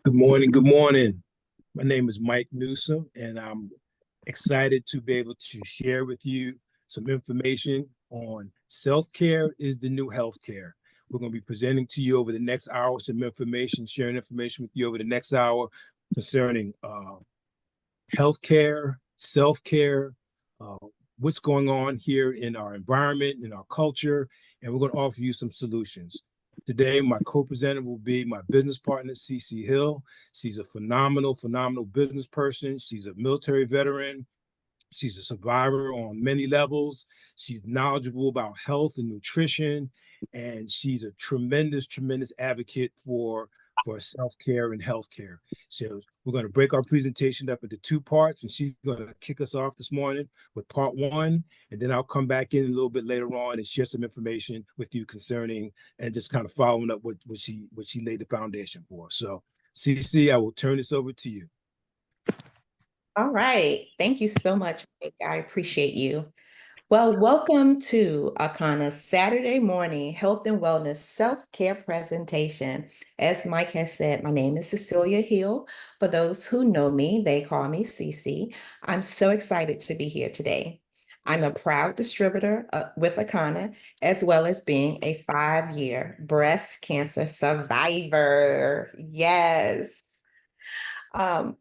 Good morning. Good morning. My name is Mike Newsom, and I'm excited to be able to share with you some information on self-care is the new healthcare. We're going to be presenting to you over the next hour some information, sharing information with you over the next hour concerning healthcare, self-care, uh, what's going on here in our environment, in our culture, and we're going to offer you some solutions. Today, my co-presenter will be my business partner, Cece Hill. She's a phenomenal business person. She's a military veteran. She's a survivor on many levels. She's knowledgeable about health and nutrition, and she's a tremendous advocate for self-care and healthcare. So we're going to break our presentation up into two parts, and she's going to kick us off this morning with part one, and then I'll come back in a little bit later on and share some information with you concerning and just kind of following up what she laid the foundation for. So, CC, I will turn this over to you. All right. Thank you so much, Mike. I appreciate you. Well, welcome to Akana's Saturday morning health and wellness self-care presentation. As Mike has said, my name is Cecilia Hill. For those who know me, they call me Cece. I'm so excited to be here today. I'm a proud distributor with Akana, as well as being a 5-year breast cancer survivor. Yes. Um,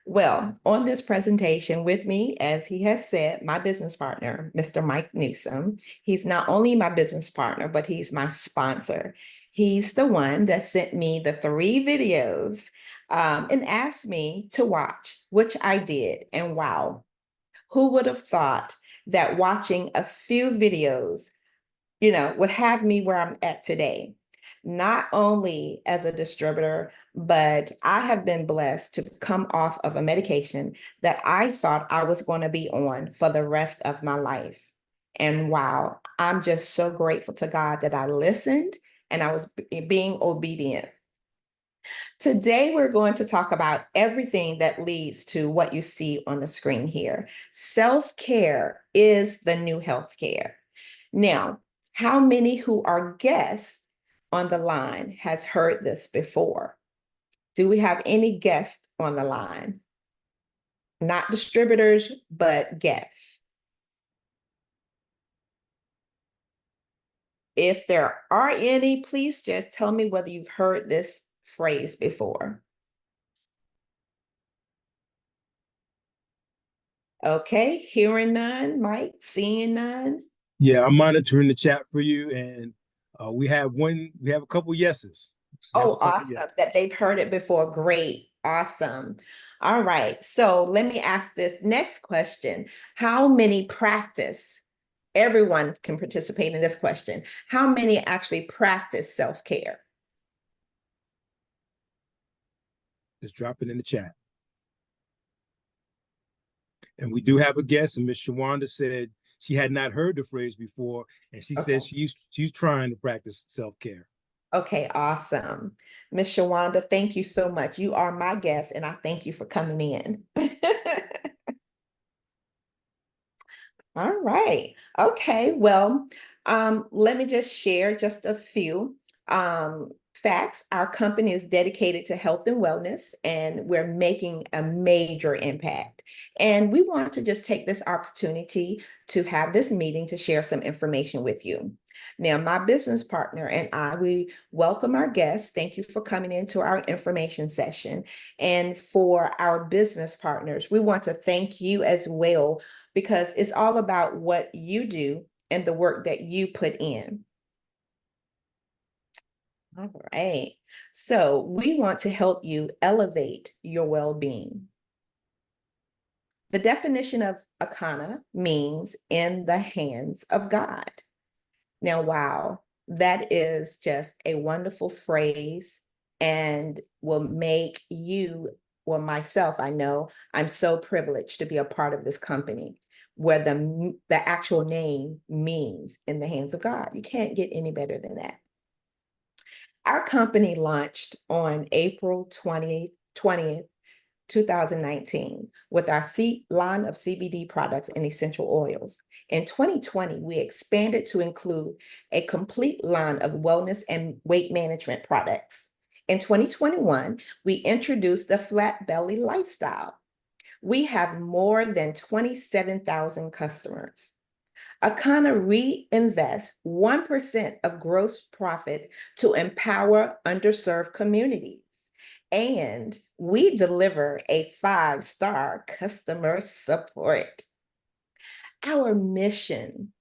well, on this presentation with me, as he has said, my business partner, Mr. Mike Newsom. He's not only my business partner, but he's my sponsor. He's the one that sent me the 3 videos and asked me to watch, which I did. And wow, who would have thought that watching a few videos would have me where I'm at today. Not only as a distributor, but I have been blessed to come off of a medication that I thought I was going to be on for the rest of my life. And wow, I'm just so grateful to God that I listened and I was being obedient. Today, we're going to talk about everything that leads to what you see on the screen here. Self-care is the new healthcare. Now, how many who are guests on the line has heard this before? Do we have any guests on the line? Not distributors, but guests. If there are any, please just tell me whether you've heard this phrase before. Okay, hearing none, Mike, seeing none. Yeah, I'm monitoring the chat for you, and we have a couple yeses. We have a Oh, couple yes. awesome. That they've heard it before. Great. Awesome. All right. So let me ask this next question. How many practice? Everyone can participate in this question. How many actually practice self-care? Just drop it in the chat. And we do have a guest, and Miss Shawanda said she had not heard the phrase before, and she said she's trying to practice self-care. Okay, awesome. Miss Shawanda, thank you so much. You are my guest, and I thank you for coming in. All right. Okay. Well, let me just share just a few facts. Our company is dedicated to health and wellness, and we're making a major impact. And we want to just take this opportunity to have this meeting to share some information with you. Now, my business partner and I, we welcome our guests. Thank you for coming into our information session. And for our business partners, we want to thank you as well, because it's all about what you do and the work that you put in. All right. So we want to help you elevate your well-being. The definition of Akana means in the hands of God. Now, wow, that is just a wonderful phrase and will make you, well, myself, I know I'm so privileged to be a part of this company where the actual name means in the hands of God. You can't get any better than that. Our company launched on April 20th, 2019 with our line of CBD products and essential oils. In 2020, we expanded to include a complete line of wellness and weight management products. In 2021, we introduced the Flat Belly Lifestyle. We have more than 27,000 customers. Akana reinvests 1% of gross profit to empower underserved communities. And we deliver a 5-star customer support. Our mission,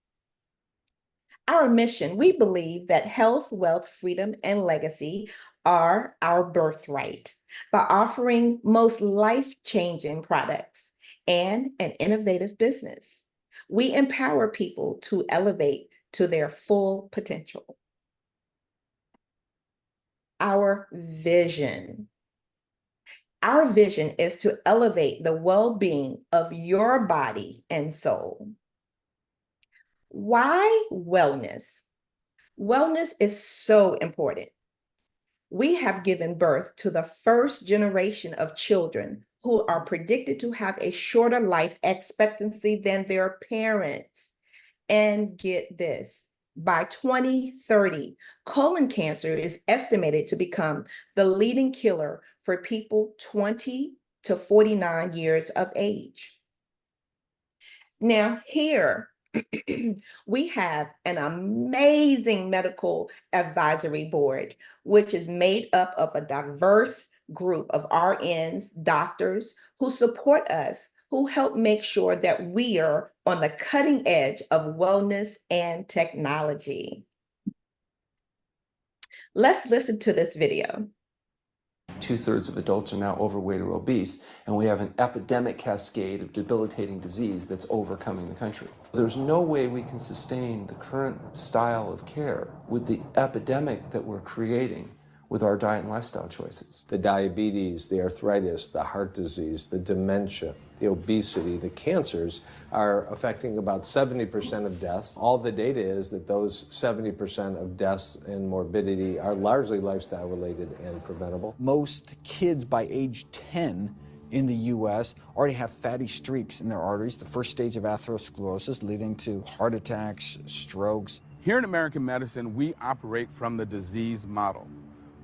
we believe that health, wealth, freedom, and legacy are our birthright by offering most life-changing products and an innovative business. We empower people to elevate to their full potential. Our vision is to elevate the well-being of your body and soul. Why wellness? Wellness is so important. We have given birth to the first generation of children who are predicted to have a shorter life expectancy than their parents. And get this, by 2030, colon cancer is estimated to become the leading killer for people 20 to 49 years of age. Now, here we have an amazing medical advisory board, which is made up of a diverse group of RNs, doctors who support us, who help make sure that we are on the cutting edge of wellness and technology. Let's listen to this video. 2/3 of adults are now overweight or obese, and we have an epidemic cascade of debilitating disease that's overcoming the country. There's no way we can sustain the current style of care with the epidemic that we're creating with our diet and lifestyle choices. The diabetes, the arthritis, the heart disease, the dementia, the obesity, the cancers are affecting about 70% of deaths. All the data is that those 70% of deaths and morbidity are largely lifestyle related and preventable. Most kids by age 10 in the US already have fatty streaks in their arteries, the first stage of atherosclerosis leading to heart attacks, strokes. Here in American medicine, we operate from the disease model.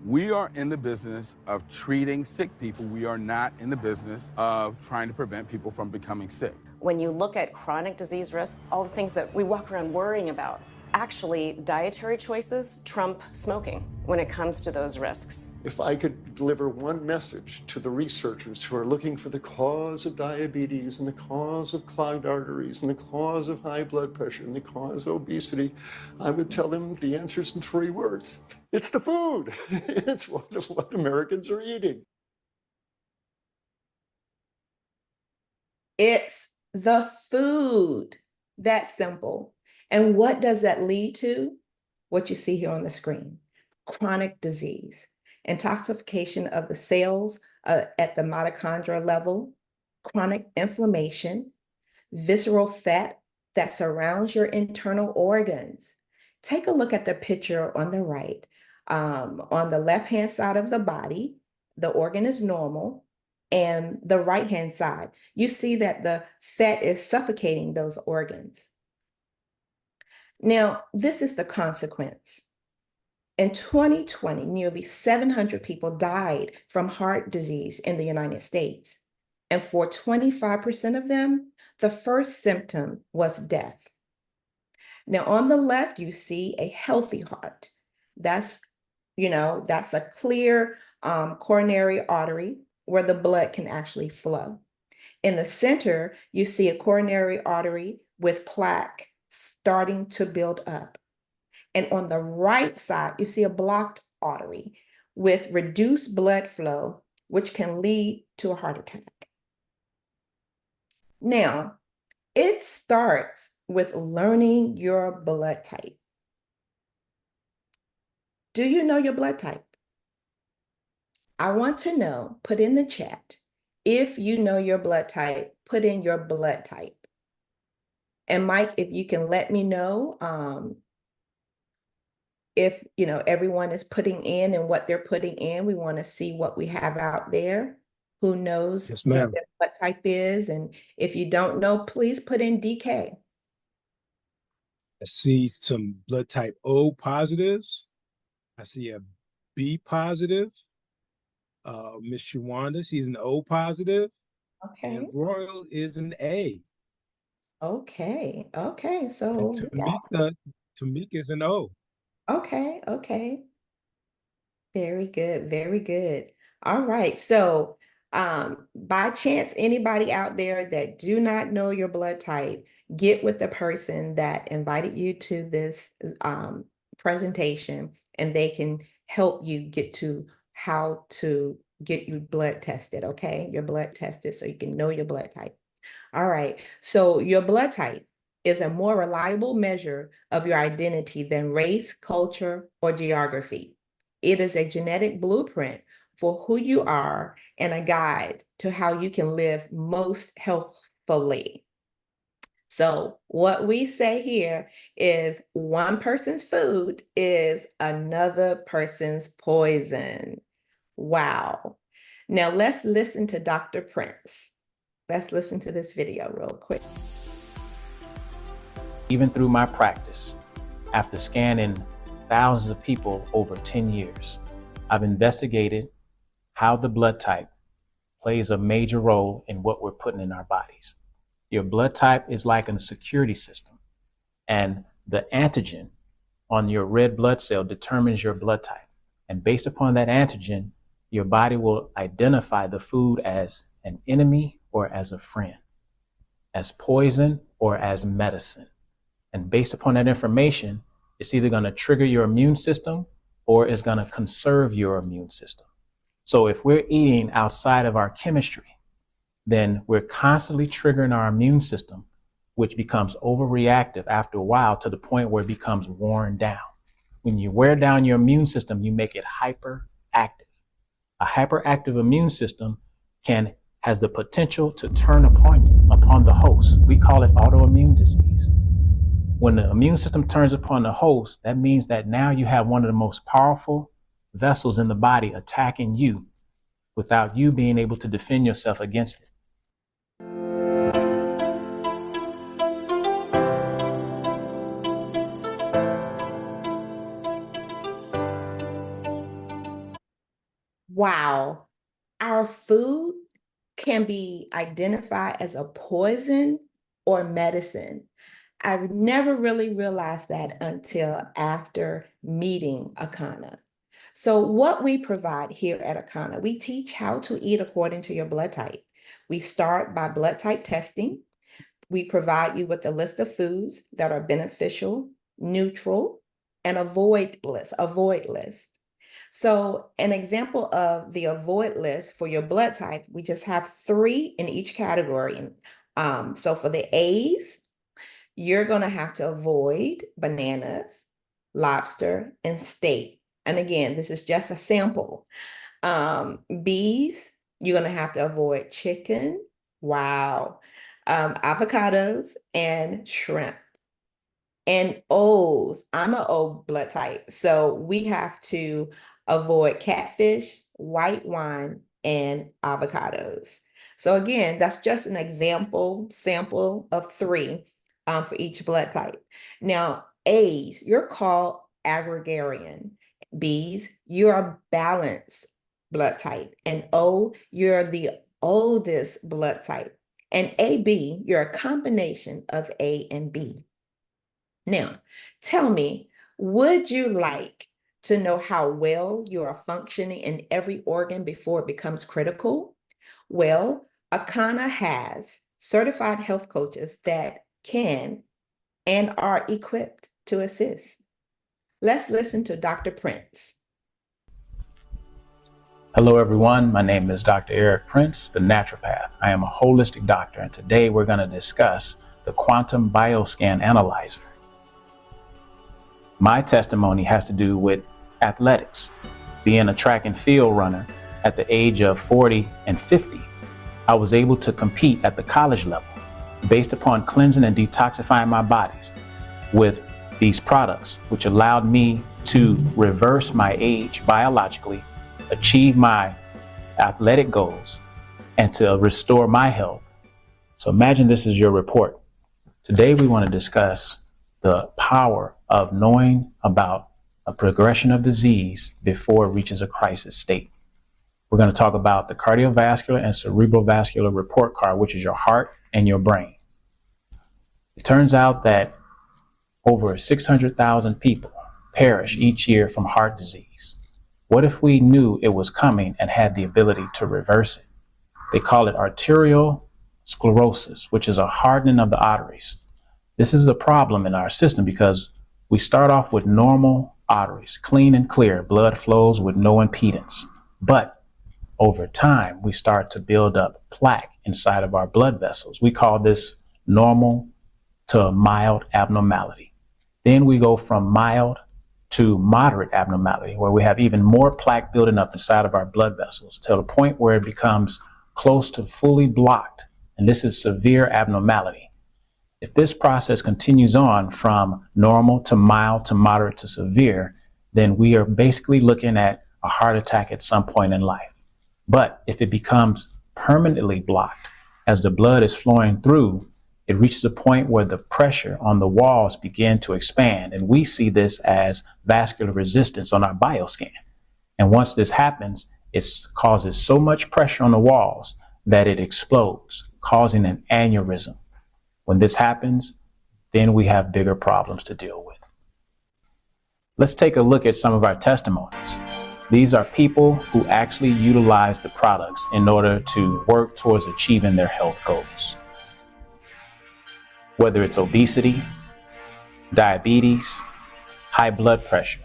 We are in the business of treating sick people. We are not in the business of trying to prevent people from becoming sick. When you look at chronic disease risk, all the things that we walk around worrying about, actually dietary choices trump smoking when it comes to those risks. If I could deliver one message to the researchers who are looking for the cause of diabetes and the cause of clogged arteries and the cause of high blood pressure and the cause of obesity, I would tell them the answer's in 3 words. It's the food. It's what Americans are eating. It's the food. That simple. And what does that lead to? What you see here on the screen. Chronic disease, intoxication of the cells at the mitochondria level, chronic inflammation, visceral fat that surrounds your internal organs. Take a look at the picture on the right. On the left-hand side of the body, the organ is normal, and the right-hand side, you see that the fat is suffocating those organs. Now, this is the consequence. In 2020, nearly 700 people died from heart disease in the United States. And for 25% of them, the first symptom was death. Now, on the left, you see a healthy heart. That's a clear coronary artery where the blood can actually flow. In the center, you see a coronary artery with plaque starting to build up. And on the right side, you see a blocked artery with reduced blood flow, which can lead to a heart attack. Now, it starts with learning your blood type. Do you know your blood type? I want to know, put in the chat, if you know your blood type, put in your blood type. And Mike, if you can let me know if everyone is putting in and what they're putting in. We want to see what we have out there. Who knows Yes, ma'am. what type is? And if you don't know, please put in DK. I see some blood type O positives. I see a B positive. Miss Shawanda, she's an O positive, Okay. and Royal is an A. Okay. Okay. And So, Tamika is an O. okay. Okay. Very good, very good. All right. So, by chance, anybody out there that do not know your blood type, get with the person that invited you to this presentation, and they can help you get to how to get you blood tested, okay? Your blood tested so you can know your blood type. All right. So your blood type is a more reliable measure of your identity than race, culture, or geography. It is a genetic blueprint for who you are and a guide to how you can live most healthfully. So what we say here is one person's food is another person's poison. Wow. Now let's listen to Dr. Prince. Let's listen to this video real quick. Even through my practice, after scanning thousands of people over 10 years, I've investigated how the blood type plays a major role in what we're putting in our bodies. Your blood type is like a security system, and the antigen on your red blood cell determines your blood type. And based upon that antigen, your body will identify the food as an enemy or as a friend, as poison or as medicine. And based upon that information, it's either going to trigger your immune system or it's going to conserve your immune system. So if we're eating outside of our chemistry, then we're constantly triggering our immune system, which becomes overreactive after a while to the point where it becomes worn down. When you wear down your immune system, you make it hyperactive. A hyperactive immune system has the potential to turn upon the host. We call it autoimmune disease. When the immune system turns upon the host, that means that now you have one of the most powerful vessels in the body attacking you without you being able to defend yourself against it. Wow. Our food can be identified as a poison or medicine. I've never really realized that until after meeting Akana. So what we provide here at Akana, we teach how to eat according to your blood type. We start by blood type testing. We provide you with a list of foods that are beneficial, neutral, and avoid list. So an example of the avoid list for your blood type, we just have 3 in each category. So for the A's, you're going to have to avoid bananas, lobster, and steak. And again, this is just a sample. B's, you're going to have to avoid chicken, wow, avocados, and shrimp. And O's, I'm an O blood type, so we have to avoid catfish, white wine, and avocados. So again, that's just an sample of 3 for each blood type. Now, A's, you're called agregarian. B's, you're a balanced blood type. And O, you're the oldest blood type. And AB, you're a combination of A and B. Now, tell me, would you like to know how well you are functioning in every organ before it becomes critical? Well, Akana has certified health coaches that can and are equipped to assist. Let's listen to Dr. Prince. Hello, everyone. My name is Dr. Eric Prince, the naturopath. I am a holistic doctor, and today we're going to discuss the quantum bioscan analyzer. My testimony has to do with athletics. Being a track and field runner at the age of 40 and 50, I was able to compete at the college level based upon cleansing and detoxifying my bodies with these products, which allowed me to reverse my age biologically, achieve my athletic goals, and to restore my health. So imagine this is your report. Today we want to discuss the power of knowing about a progression of disease before it reaches a crisis state. We're going to talk about the cardiovascular and cerebrovascular report card, which is your heart and your brain. It turns out that over 600,000 people perish each year from heart disease. What if we knew it was coming and had the ability to reverse it? They call it arterial sclerosis, which is a hardening of the arteries. This is a problem in our system because we start off with normal arteries, clean and clear, blood flows with no impedance. But over time, we start to build up plaque inside of our blood vessels. We call this normal to mild abnormality. Then we go from mild to moderate abnormality, where we have even more plaque building up inside of our blood vessels to the point where it becomes close to fully blocked. And this is severe abnormality. If this process continues on from normal to mild to moderate to severe, then we are basically looking at a heart attack at some point in life. But if it becomes permanently blocked, as the blood is flowing through, it reaches a point where the pressure on the walls begin to expand. And we see this as vascular resistance on our bioscan. And once this happens, it causes so much pressure on the walls that it explodes, causing an aneurysm. When this happens, then we have bigger problems to deal with. Let's take a look at some of our testimonies. These are people who actually utilize the products in order to work towards achieving their health goals. Whether it's obesity, diabetes, high blood pressure,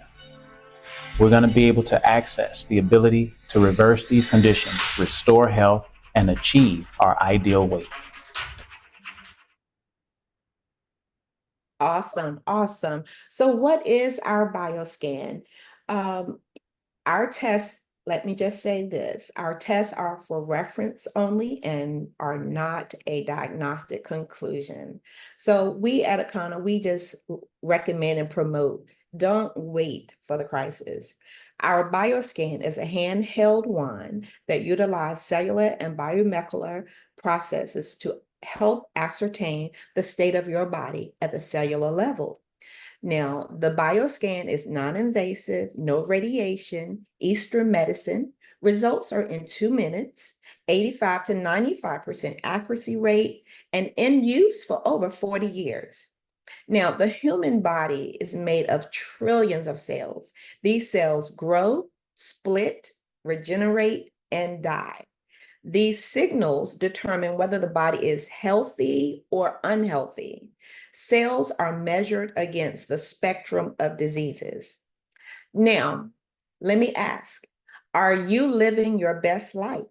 we're going to be able to access the ability to reverse these conditions, restore health, and achieve our ideal weight. Awesome, awesome. So what is our bioscan? Our tests, let me just say this, our tests are for reference only and are not a diagnostic conclusion. So we at Akana, we just recommend and promote, don't wait for the crisis. Our bioscan is a handheld wand that utilizes cellular and biomolecular processes to help ascertain the state of your body at the cellular level. Now, the bioscan is non-invasive, no radiation, Eastern medicine. Results are in 2 minutes, 85 to 95% accuracy rate, and in use for over 40 years. Now, the human body is made of trillions of cells. These cells grow, split, regenerate, and die. These signals determine whether the body is healthy or unhealthy. Cells are measured against the spectrum of diseases. Now, let me ask, are you living your best life?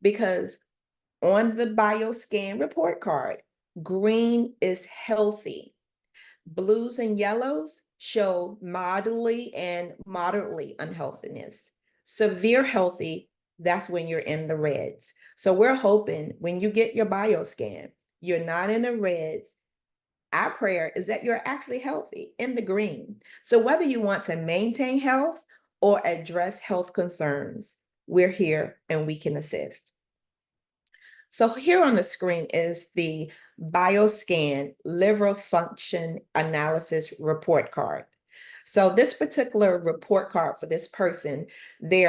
Because on the bioscan report card, green is healthy. Blues and yellows show mildly and moderately unhealthiness. Severe healthy, that's when you're in the reds. So we're hoping when you get your bioscan, you're not in the reds. Our prayer is that you're actually healthy in the green. So whether you want to maintain health or address health concerns, we're here and we can assist. So here on the screen is the BioScan liver function analysis report card. So this particular report card for this person, they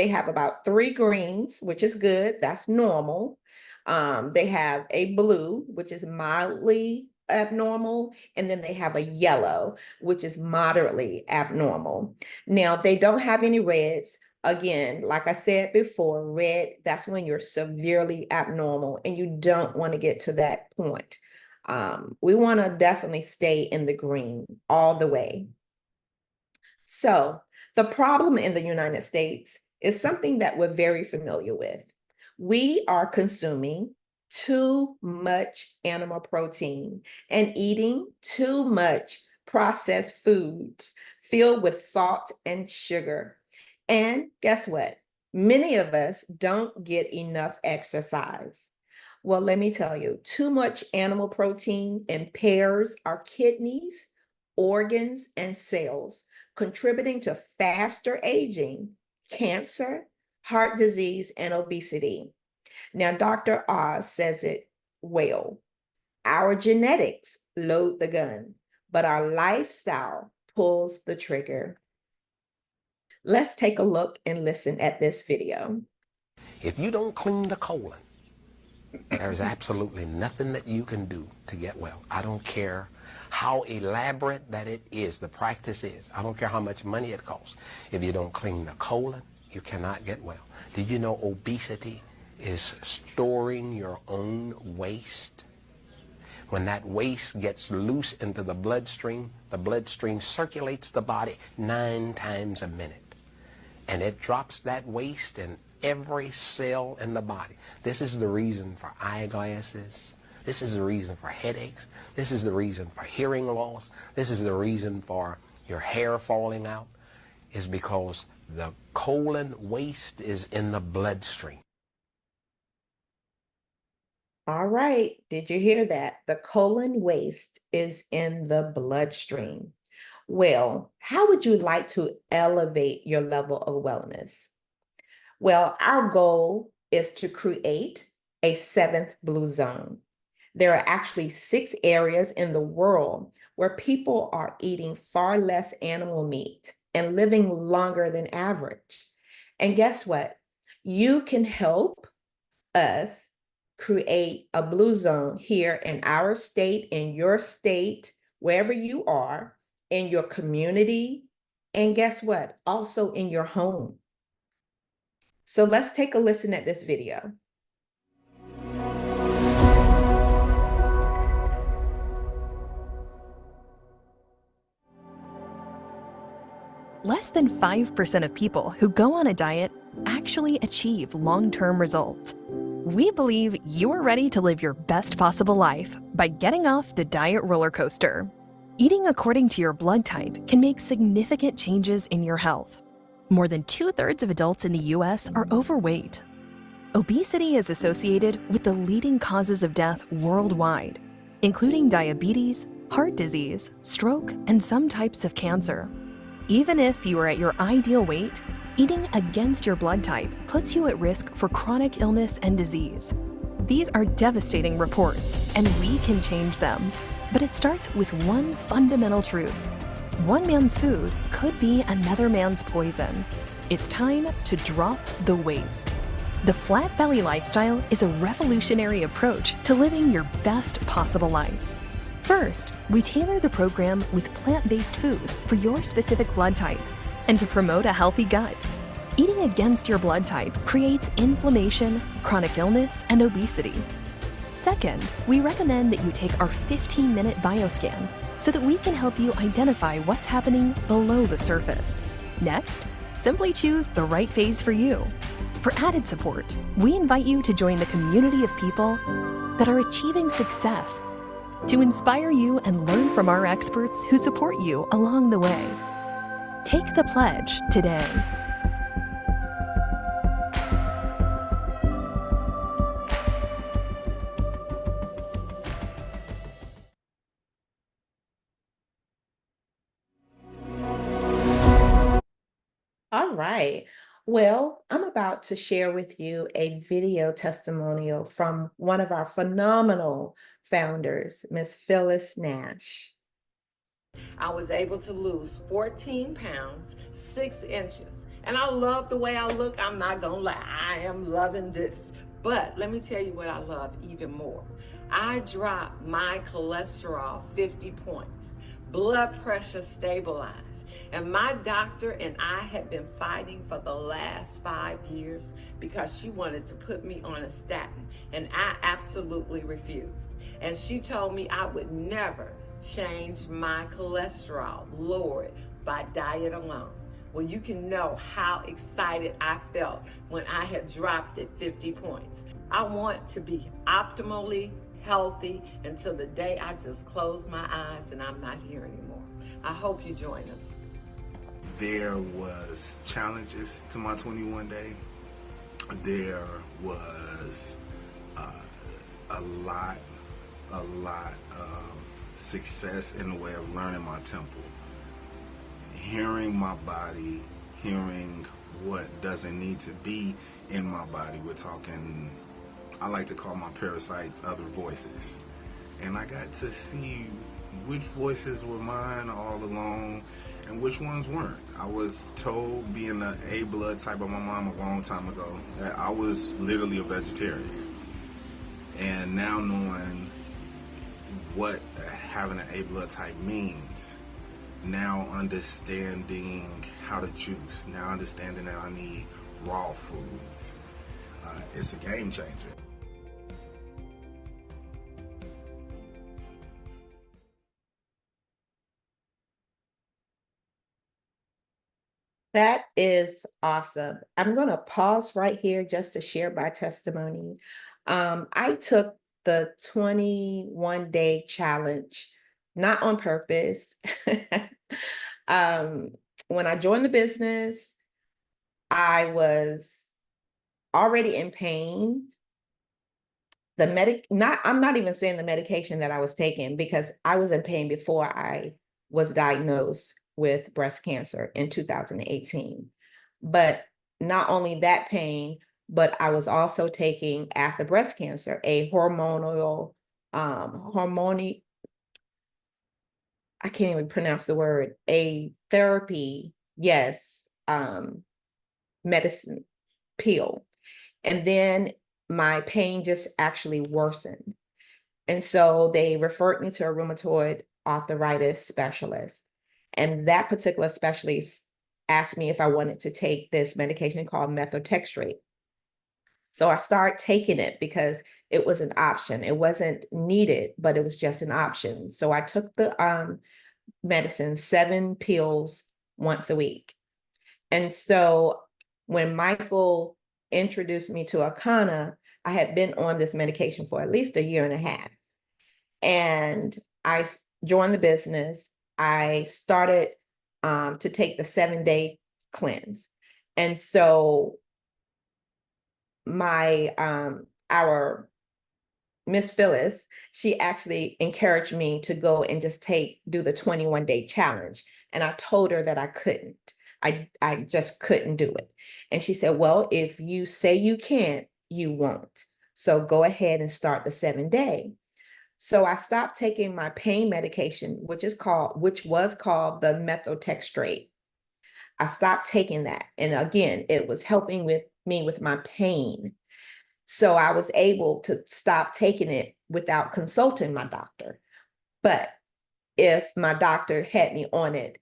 have about 3 greens, which is good. That's normal. They have a blue, which is mildly abnormal, and then they have a yellow, which is moderately abnormal. Now, they don't have any reds. Again, like I said before, red, that's when you're severely abnormal and you don't want to get to that point. We want to definitely stay in the green all the way. So the problem in the United States is something that we're very familiar with. We are consuming too much animal protein and eating too much processed foods filled with salt and sugar. And guess what? Many of us don't get enough exercise. Well, let me tell you, too much animal protein impairs our kidneys, organs, and cells, contributing to faster aging, cancer, heart disease, and obesity. Now, Dr. Oz says it well. Our genetics load the gun, but our lifestyle pulls the trigger. Let's take a look and listen at this video. If you don't clean the colon, there's absolutely nothing that you can do to get well. I don't care how elaborate that it is, the practice is. I don't care how much money it costs. If you don't clean the colon, you cannot get well. Did you know obesity is storing your own waste? When that waste gets loose into the bloodstream circulates the body 9 times a minute. And it drops that waste in every cell in the body. This is the reason for eyeglasses. This is the reason for headaches. This is the reason for hearing loss. This is the reason for your hair falling out, is because the colon waste is in the bloodstream. All right, did you hear that? The colon waste is in the bloodstream. Well, how would you like to elevate your level of wellness? Well, our goal is to create a 7th blue zone. There are actually 6 areas in the world where people are eating far less animal meat and living longer than average. And guess what? You can help us create a blue zone here in our state, in your state, wherever you are, in your community, and guess what? Also in your home. So let's take a listen at this video. Less than 5% of people who go on a diet actually achieve long-term results. We believe you are ready to live your best possible life by getting off the diet roller coaster. Eating according to your blood type can make significant changes in your health. More than 2/3 of adults in the US are overweight. Obesity is associated with the leading causes of death worldwide, including diabetes, heart disease, stroke, and some types of cancer. Even if you are at your ideal weight, eating against your blood type puts you at risk for chronic illness and disease. These are devastating reports, and we can change them. But it starts with one fundamental truth. One man's food could be another man's poison. It's time to drop the waste. The Flat Belly lifestyle is a revolutionary approach to living your best possible life. First, we tailor the program with plant-based food for your specific blood type and to promote a healthy gut. Eating against your blood type creates inflammation, chronic illness, and obesity. Second, we recommend that you take our 15-minute bioscan so that we can help you identify what's happening below the surface. Next, simply choose the right phase for you. For added support, we invite you to join the community of people that are achieving success to inspire you and learn from our experts who support you along the way. Take the pledge today. All right. Well, I'm about to share with you a video testimonial from one of our phenomenal founders, Miss Phyllis Nash. I was able to lose 14 pounds, 6 inches. And I love the way I look. I'm not gonna lie, I am loving this. But let me tell you what I love even more. I dropped my cholesterol 50 points, blood pressure stabilized. And my doctor and I had been fighting for the last 5 years because she wanted to put me on a statin, and I absolutely refused. And she told me I would never change my cholesterol, lower it by diet alone. Well, you can know how excited I felt when I had dropped it 50 points. I want to be optimally healthy until the day I just close my eyes and I'm not here anymore. I hope you join us. There was challenges to my 21 day. There was a lot of success in the way of learning my temple. Hearing my body, hearing what doesn't need to be in my body. We're talking, I like to call my parasites other voices. And I got to see which voices were mine all along and which ones weren't. I was told, being an A blood type of my mom a long time ago, that I was literally a vegetarian. And now knowing what having an A blood type means, now understanding how to juice, now understanding that I need raw foods, it's a game changer. That is awesome. I'm going to pause right here just to share my testimony. I took the 21-day challenge, not on purpose. When I joined the business, I was already in pain. I'm not even saying the medication that I was taking, because I was in pain before I was diagnosed with breast cancer in 2018. But not only that pain, but I was also taking, after breast cancer, a hormonal, I can't even pronounce the word, a therapy, yes, medicine pill. And then my pain just actually worsened. And so they referred me to a rheumatoid arthritis specialist. And that particular specialist asked me if I wanted to take this medication called methotrexate. So I started taking it because it was an option. It wasn't needed, but it was just an option. So I took the medicine, 7 pills once a week. And so when Michael introduced me to Akana, I had been on this medication for at least a year and a half. And I joined the business. I started to take the 7-day cleanse. And so our Miss Phyllis, she actually encouraged me to go and just do the 21-day challenge. And I told her that I couldn't. I just couldn't do it. And she said, well, if you say you can't, you won't. So go ahead and start the 7-day. So I stopped taking my pain medication, which was called the methotrexate. I stopped taking that. And again, it was helping me with my pain. So I was able to stop taking it without consulting my doctor. But if my doctor had me on it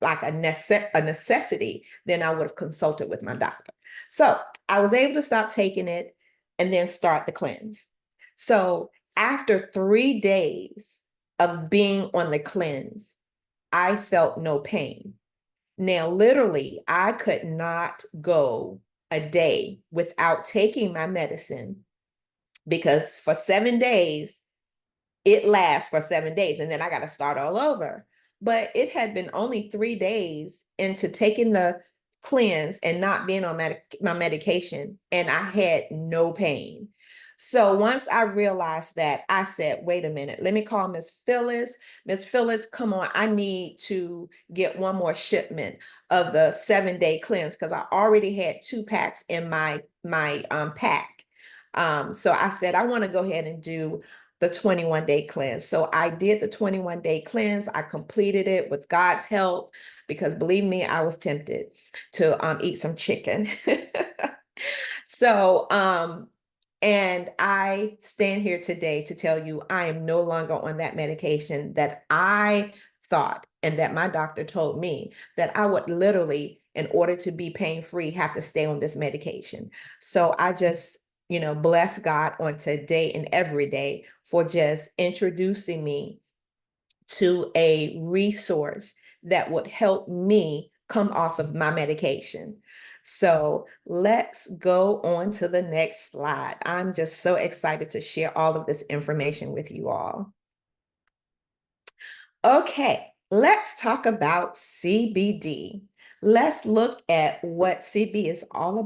like a necessity, then I would have consulted with my doctor. So I was able to stop taking it and then start the cleanse. So after 3 days of being on the cleanse, I felt no pain. Now, literally, I could not go a day without taking my medicine, because for 7 days, it lasts for 7 days, and then I got to start all over. But it had been only 3 days into taking the cleanse and not being on my medication, and I had no pain. So once I realized that, I said, wait a minute, let me call Miss Phyllis. Miss Phyllis, come on, I need to get one more shipment of the 7-day cleanse, because I already had 2 packs in my pack. So I said, I want to go ahead and do the 21-day cleanse. So I did the 21-day cleanse. I completed it with God's help, because believe me, I was tempted to eat some chicken. So, and I stand here today to tell you I am no longer on that medication that I thought, and that my doctor told me that I would literally, in order to be pain-free, have to stay on this medication. So I just, bless God on today and every day for just introducing me to a resource that would help me come off of my medication. So let's go on to the next slide. I'm just so excited to share all of this information with you all. Okay, let's talk about CBD. Let's look at what CBD is all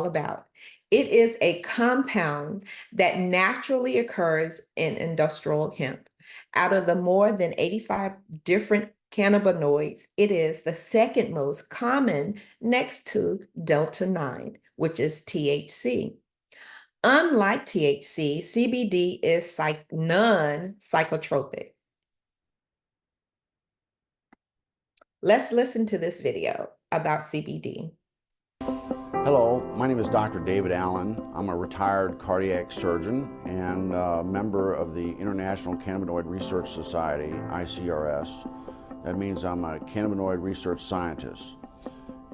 about. It is a compound that naturally occurs in industrial hemp. Out of the more than 85 different cannabinoids, it is the second most common, next to Delta-9, which is THC. Unlike THC, CBD is non-psychotropic. Let's listen to this video about CBD. Hello, my name is Dr. David Allen. I'm a retired cardiac surgeon and a member of the International Cannabinoid Research Society, ICRS. That means I'm a cannabinoid research scientist.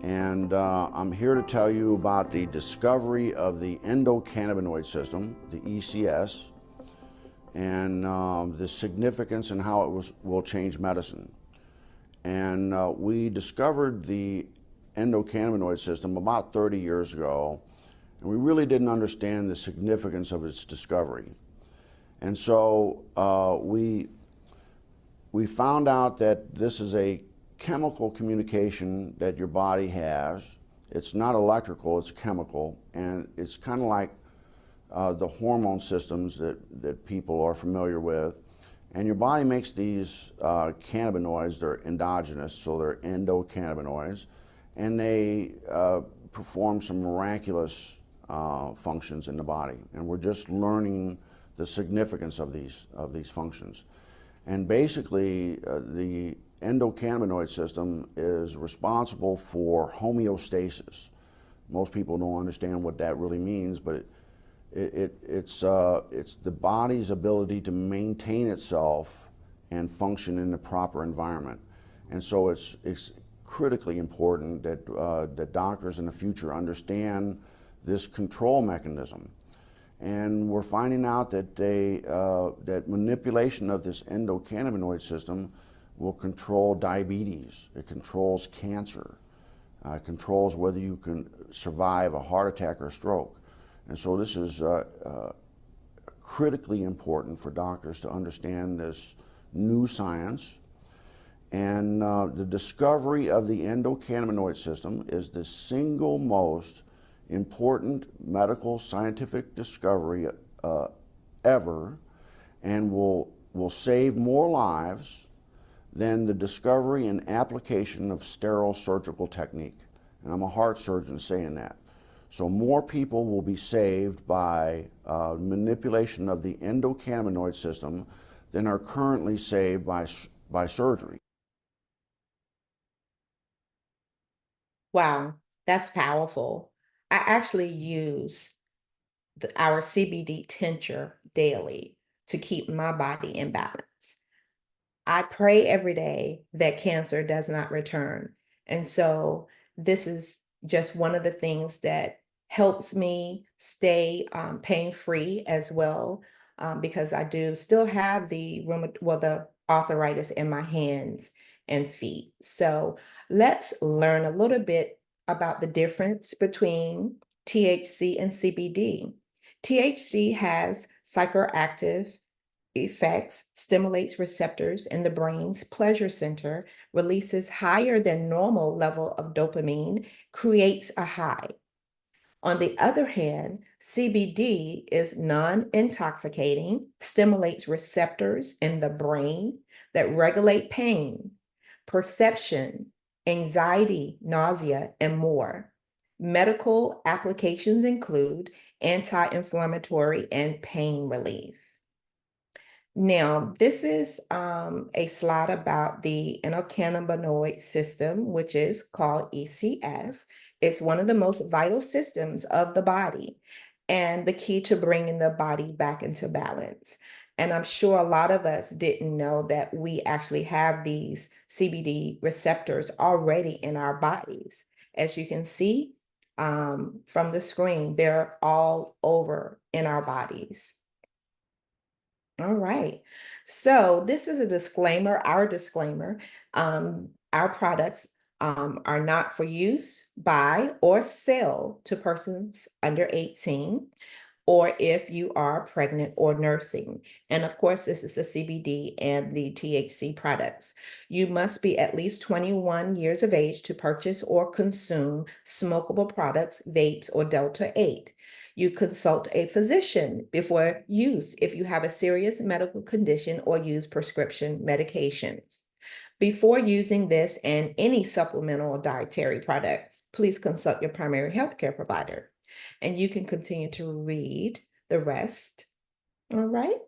And I'm here to tell you about the discovery of the endocannabinoid system, the ECS, and the significance and how it will change medicine. And we discovered the endocannabinoid system about 30 years ago, and we really didn't understand the significance of its discovery. And so we found out that this is a chemical communication that your body has. It's not electrical, it's chemical, and it's kind of like the hormone systems that people are familiar with. And your body makes these cannabinoids. They're endogenous, so they're endocannabinoids, and they perform some miraculous functions in the body. And we're just learning the significance of these functions. And basically, the endocannabinoid system is responsible for homeostasis. Most people don't understand what that really means, but it's the body's ability to maintain itself and function in the proper environment. And so it's critically important that that doctors in the future understand this control mechanism. And we're finding out that that manipulation of this endocannabinoid system will control diabetes. It controls cancer. It controls whether you can survive a heart attack or stroke. And so this is critically important for doctors to understand this new science. And the discovery of the endocannabinoid system is the single most important medical scientific discovery ever, and will save more lives than the discovery and application of sterile surgical technique. And I'm a heart surgeon saying that. So more people will be saved by manipulation of the endocannabinoid system than are currently saved by surgery. Wow, that's powerful. I actually use our CBD tincture daily to keep my body in balance. I pray every day that cancer does not return. And so this is just one of the things that helps me stay pain-free as well, because I do still have the the arthritis in my hands and feet. So let's learn a little bit about the difference between THC and CBD. THC has psychoactive effects, stimulates receptors in the brain's pleasure center, releases higher than normal level of dopamine, creates a high. On the other hand, CBD is non-intoxicating, stimulates receptors in the brain that regulate pain, perception, anxiety, nausea, and more. Medical applications include anti-inflammatory and pain relief. Now, this is a slide about the endocannabinoid system, which is called ECS. It's one of the most vital systems of the body and the key to bringing the body back into balance. And I'm sure a lot of us didn't know that we actually have these CBD receptors already in our bodies. As you can see from the screen, they're all over in our bodies. All right. So this is a disclaimer, our disclaimer. Our products are not for use by or sell to persons under 18, or if you are pregnant or nursing. And of course, this is the CBD and the THC products. You must be at least 21 years of age to purchase or consume smokable products, vapes, or Delta 8. You consult a physician before use if you have a serious medical condition or use prescription medications. Before using this and any supplemental or dietary product, please consult your primary healthcare provider. And you can continue to read the rest. All right.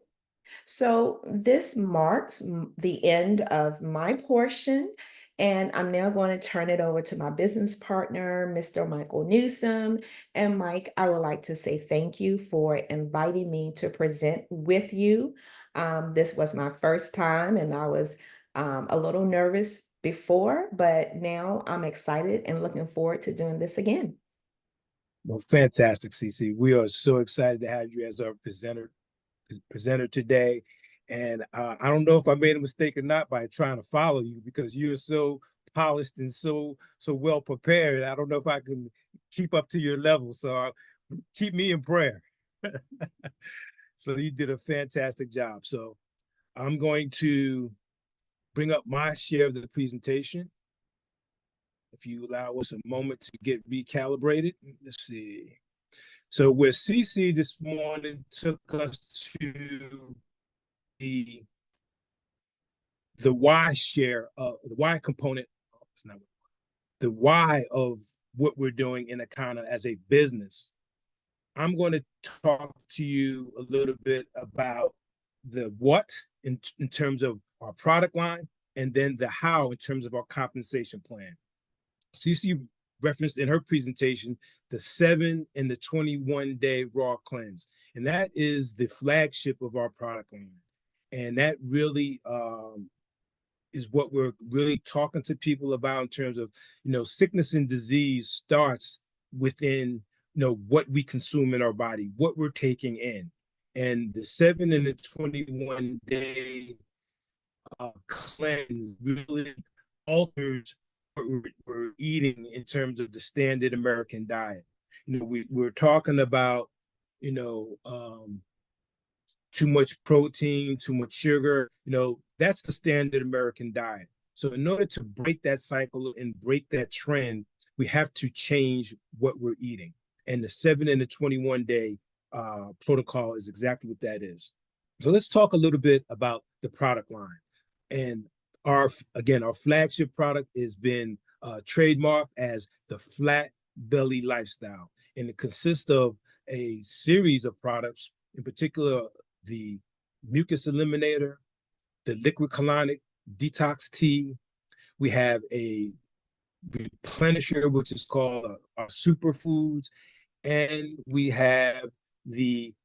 So this marks the end of my portion. And I'm now going to turn it over to my business partner, Mr. Michael Newsom. And Mike, I would like to say thank you for inviting me to present with you. This was my first time, and I was a little nervous before, but now I'm excited and looking forward to doing this again. Well, fantastic, Cece. We are so excited to have you as our presenter today. And I don't know if I made a mistake or not by trying to follow you, because you're so polished and so well prepared. I don't know if I can keep up to your level. So keep me in prayer. So you did a fantastic job. So I'm going to bring up my share of the presentation. If you allow us a moment to get recalibrated. Let's see. So where Cece this morning took us to the why share of the why component, it's not the why of what we're doing in Akana as a business. I'm going to talk to you a little bit about the what in terms of our product line, and then the how in terms of our compensation plan. Cece referenced in her presentation the 7 and the 21-day raw cleanse, and that is the flagship of our product line. And that really is what we're really talking to people about in terms of, sickness and disease starts within, what we consume in our body, what we're taking in. And the 7 and the 21-day cleanse really alters what we're eating in terms of the standard American diet. We're talking about, too much protein, too much sugar, that's the standard American diet. So in order to break that cycle and break that trend, we have to change what we're eating. And the 7 and the 21-day protocol is exactly what that is. So let's talk a little bit about the product line. And our flagship product has been trademarked as the Flat Belly Lifestyle. And it consists of a series of products, in particular, the mucus eliminator, the liquid colonic detox tea. We have a replenisher, which is called our superfoods, and we have the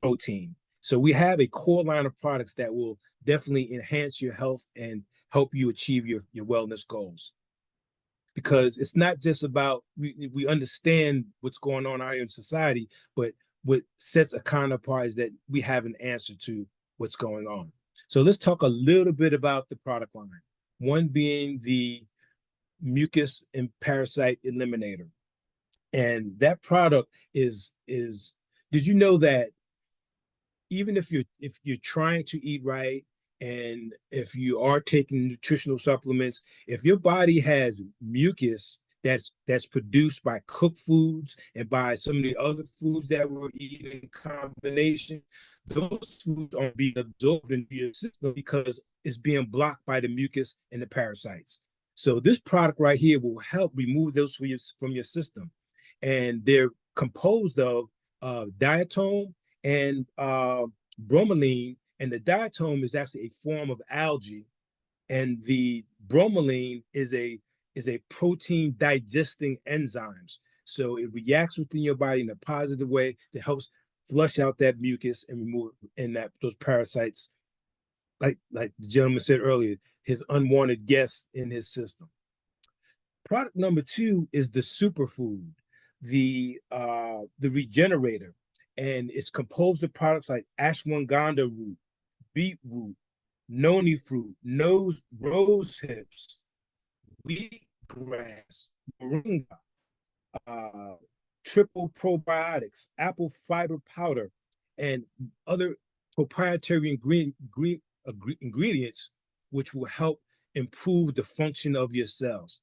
protein. So we have a core line of products that will definitely enhance your health and help you achieve your wellness goals. Because it's not just about, we understand what's going on out here in society, but what sets Akana apart is that we have an answer to what's going on. So let's talk a little bit about the product line. One being the mucus and parasite eliminator. And that product is did you know that even if you're trying to eat right, and if you are taking nutritional supplements, if your body has mucus that's produced by cooked foods and by some of the other foods that we're eating in combination, those foods aren't being absorbed into your system because it's being blocked by the mucus and the parasites. So this product right here will help remove those from your system. And they're composed of diatom and bromelain, and the diatom is actually a form of algae, and the bromelain is a protein digesting enzymes. So it reacts within your body in a positive way that helps flush out that mucus and remove those parasites, like the gentleman said earlier, his unwanted guests in his system. Product number 2 is the superfood, the regenerator. And it's composed of products like ashwagandha root, beetroot, noni fruit, rose hips, wheatgrass, moringa, triple probiotics, apple fiber powder, and other proprietary ingredients which will help improve the function of your cells.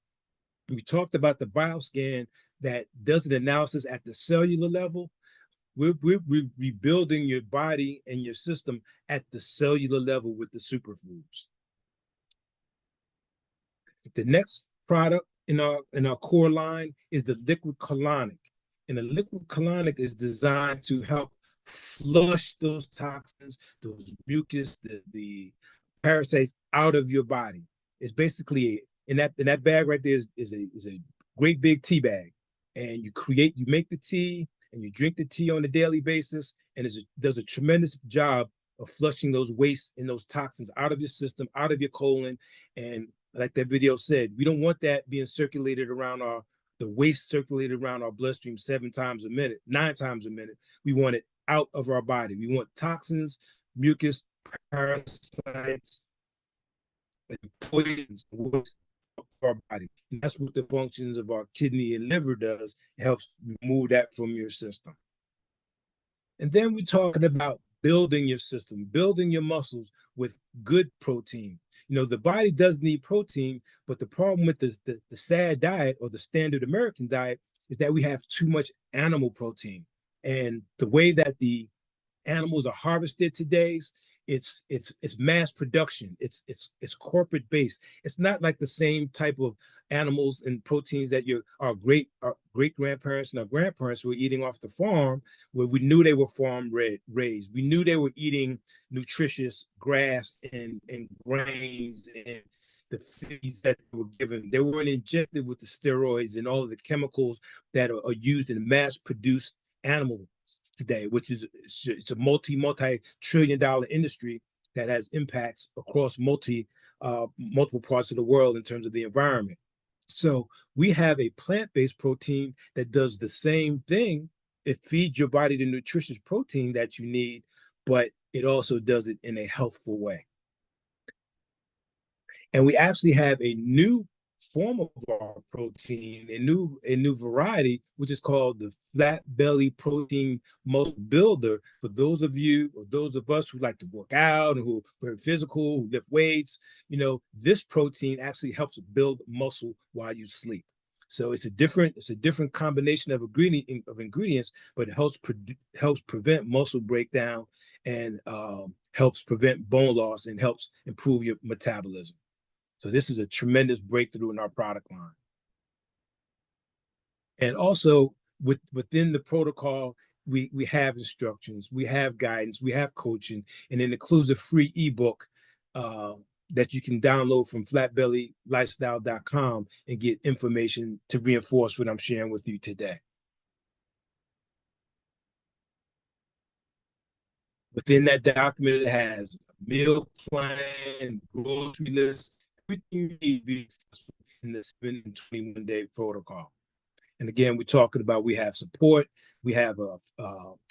We talked about the bioscan that does an analysis at the cellular level. We're rebuilding your body and your system at the cellular level with the superfoods. The next product in our core line is the liquid colonic. And the liquid colonic is designed to help flush those toxins, those mucus, the parasites out of your body. It's basically in that bag right there is a great big tea bag, and you make the tea and you drink the tea on a daily basis, and does a tremendous job of flushing those wastes and those toxins out of your system, out of your colon. And like that video said, we don't want that being circulated around the waste circulated around our bloodstream 7 times a minute, 9 times a minute. We want it out of our body. We want toxins, mucus, parasites, and poisons of our body. And that's what the functions of our kidney and liver does. It helps remove that from your system. And then we're talking about building your system, building your muscles with good protein. The body does need protein, but the problem with the SAD diet, or the standard American diet, is that we have too much animal protein. And the way that the animals are harvested today, it's mass production. It's corporate based. It's not like the same type of animals and proteins that our great grandparents and our grandparents were eating off the farm, where we knew they were farm raised. We knew they were eating nutritious grass and grains and the feeds that they were given. They weren't injected with the steroids and all of the chemicals that are used in mass produced animals today, which is it's a multi-trillion dollar industry that has impacts across multiple parts of the world in terms of the environment. So we have a plant-based protein that does the same thing. It feeds your body the nutritious protein that you need, but it also does it in a healthful way. And we actually have a new form of our protein, a new variety, which is called the flat belly protein muscle builder. For those of you, or those of us who like to work out and who are physical, who lift weights, this protein actually helps build muscle while you sleep. So it's a different combination of ingredients, but it helps prevent muscle breakdown, and helps prevent bone loss, and helps improve your metabolism. So this is a tremendous breakthrough in our product line. And also within the protocol, we have instructions, we have guidance, we have coaching, and it includes a free ebook that you can download from flatbellylifestyle.com and get information to reinforce what I'm sharing with you today. Within that document, it has a meal plan, grocery list, everything you need to be successful in the 7 and 21-day protocol. And again, we're talking about, we have support, we have a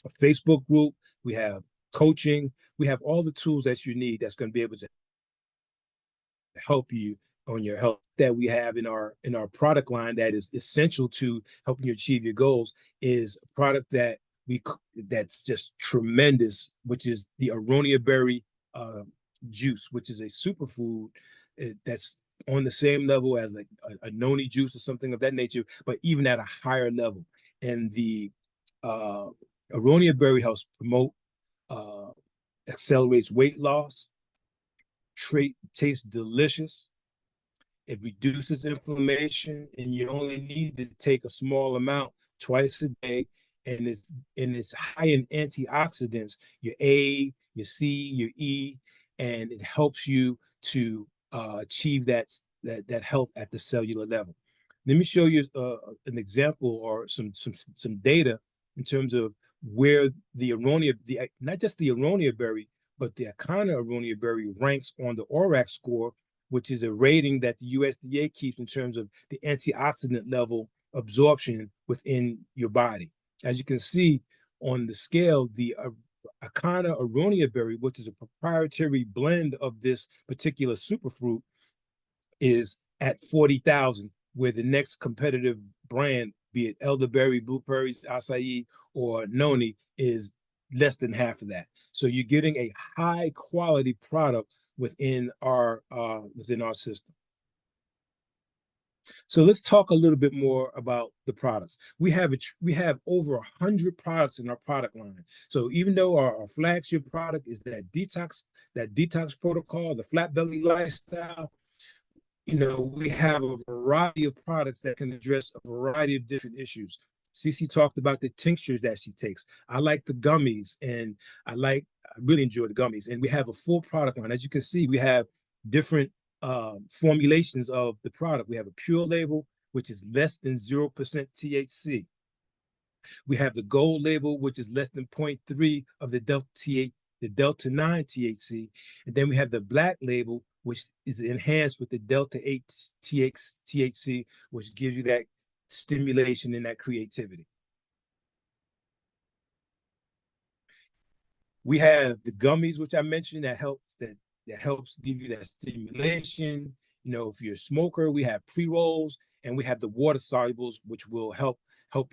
Facebook group, we have coaching, we have all the tools that you need that's going to be able to help you on your health. That we have in our product line that is essential to helping you achieve your goals is a product that's just tremendous, which is the aronia berry juice, which is a superfood that's on the same level as like a noni juice or something of that nature, but even at a higher level. And the aronia berry helps promote, accelerates weight loss, tastes delicious. It reduces inflammation, and you only need to take a small amount twice a day. And it's high in antioxidants, your A, your C, your E, and it helps you to achieve that health at the cellular level. Let me show you an example or some data in terms of where the not just the aronia berry, but the Akana aronia berry ranks on the ORAC score, which is a rating that the USDA keeps in terms of the antioxidant level absorption within your body. As you can see on the scale, the Akana aronia berry, which is a proprietary blend of this particular superfruit, is at 40,000, where the next competitive brand, be it elderberry, blueberries, acai, or noni, is less than half of that. So you're getting a high quality product within our system. So let's talk a little bit more about the products. We have over 100 products in our product line. So even though our flagship product is that detox protocol, the flat belly lifestyle, we have a variety of products that can address a variety of different issues. Cece talked about the tinctures that she takes. I like the gummies, and I really enjoy the gummies. And we have a full product line. As you can see, we have different formulations of the product. We have a pure label, which is less than 0% THC. We have the gold label, which is less than 0.3 of the Delta 9 THC. And then we have the black label, which is enhanced with the Delta 8 THC, which gives you that stimulation and that creativity. We have the gummies, which I mentioned, that helps give you that stimulation. You know, if you're a smoker, we have pre-rolls, and we have the water solubles, which will help